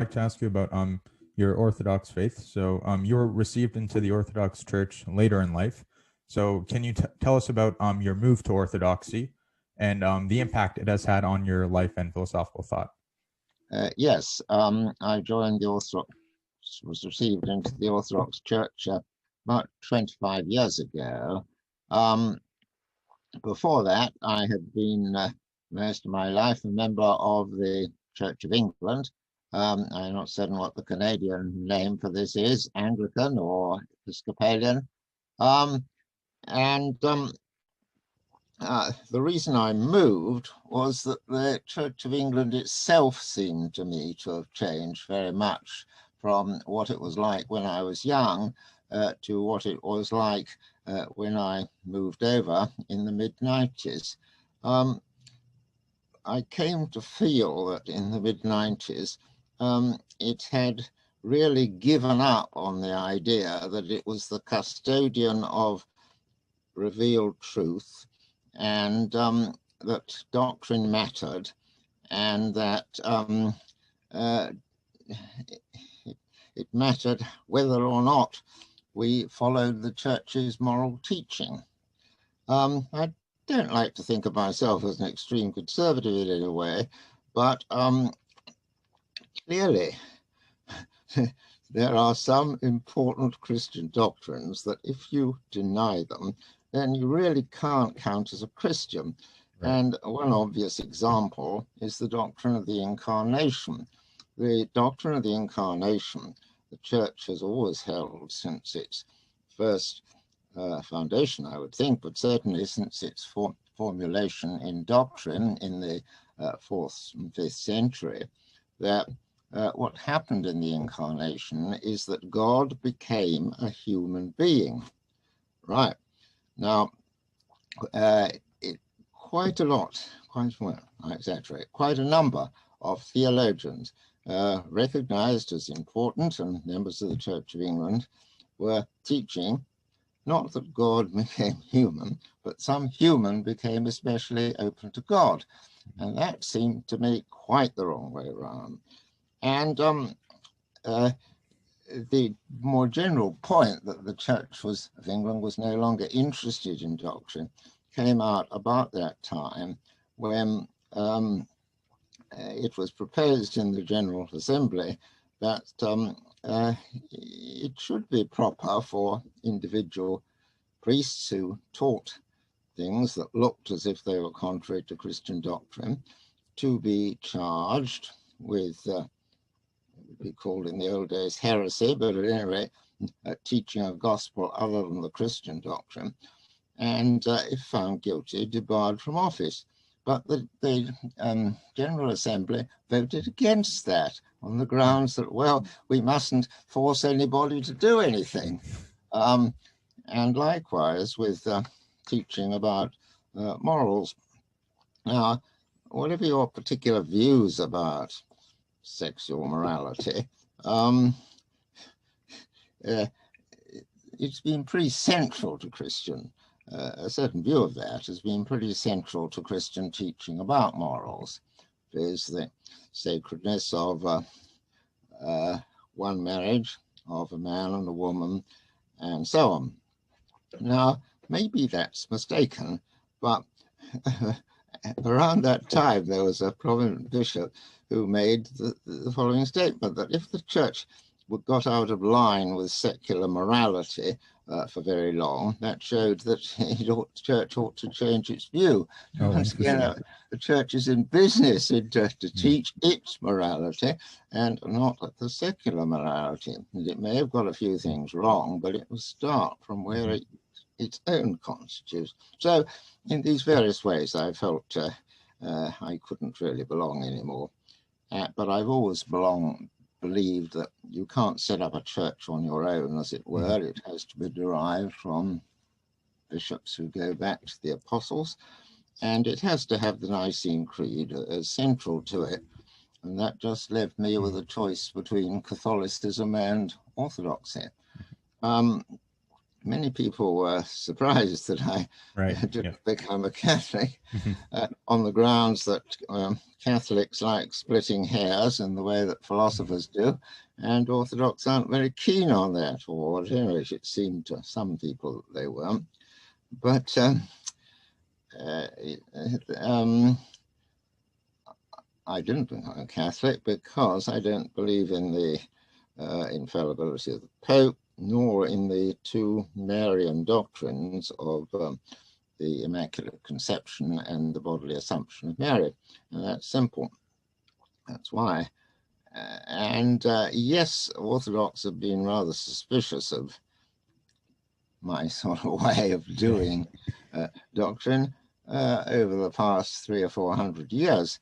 like to ask you about your Orthodox faith. So you were received into the Orthodox Church later in life. So can you tell us about your move to Orthodoxy and the impact it has had on your life and philosophical thought? Yes, I joined the Orthodox, was received into the Orthodox Church about 25 years ago. Before that, I had been most of my life a member of the Church of England. I'm not certain what the Canadian name for this is, Anglican or Episcopalian. The reason I moved was that the Church of England itself seemed to me to have changed very much from what it was like when I was young to what it was like when I moved over in the mid-90s. I came to feel that in the mid-90s it had really given up on the idea that it was the custodian of revealed truth, and that doctrine mattered, and that it mattered whether or not we followed the church's moral teaching. I don't like to think of myself as an extreme conservative in any way, but clearly there are some important Christian doctrines that if you deny them, then you really can't count as a Christian. Right. And one obvious example is the doctrine of the Incarnation. The doctrine of the Incarnation, the Church has always held since its first foundation, I would think, but certainly since its formulation in doctrine in the 4th and 5th century, that what happened in the Incarnation is that God became a human being. Right. Now, quite a number of theologians recognized as important, and members of the Church of England were teaching not that God became human, but some human became especially open to God. And that seemed to me quite the wrong way around. And the more general point that the Church of England was no longer interested in doctrine came out about that time when it was proposed in the General Assembly that it should be proper for individual priests who taught things that looked as if they were contrary to Christian doctrine to be charged with be called in the old days heresy, but at any rate, teaching a gospel other than the Christian doctrine, and if found guilty, debarred from office. But the General Assembly voted against that on the grounds that, well, we mustn't force anybody to do anything. And likewise with teaching about morals. Now, whatever your particular views about sexual morality, it's been pretty central to Christian, a certain view of that has been pretty central to Christian teaching about morals. There's the sacredness of one marriage, of a man and a woman, and so on. Now, maybe that's mistaken, but around that time there was a prominent bishop who made the following statement, that if the church got out of line with secular morality for very long, that showed that the church ought to change its view. Once again, the church is in business to teach its morality and not the secular morality. And it may have got a few things wrong, but it will start from where its own constitutes. So in these various ways, I felt I couldn't really belong anymore. But I've always believed that you can't set up a church on your own, as it were. It has to be derived from bishops who go back to the apostles, and it has to have the Nicene Creed as central to it. And that just left me with a choice between Catholicism and Orthodoxy. many people were surprised that I Right. didn't Yeah. become a Catholic on the grounds that Catholics like splitting hairs in the way that philosophers do, and Orthodox aren't very keen on that, or at any rate, it seemed to some people that they were. But I didn't become a Catholic because I don't believe in the infallibility of the Pope, nor in the two Marian doctrines of the Immaculate Conception and the bodily Assumption of Mary. And that's simple. That's why. Yes, Orthodox have been rather suspicious of my sort of way of doing doctrine over the past 300 or 400 years.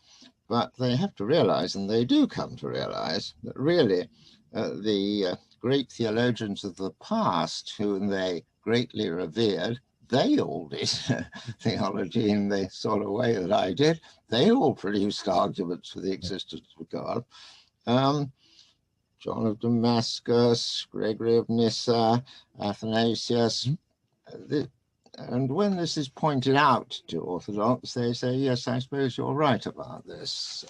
But they have to realize, and they do come to realize, that really the great theologians of the past, whom they greatly revered, they all did theology in the sort of way that I did. They all produced arguments for the existence of God. John of Damascus, Gregory of Nyssa, Athanasius. And when this is pointed out to Orthodox, they say, yes, I suppose you're right about this.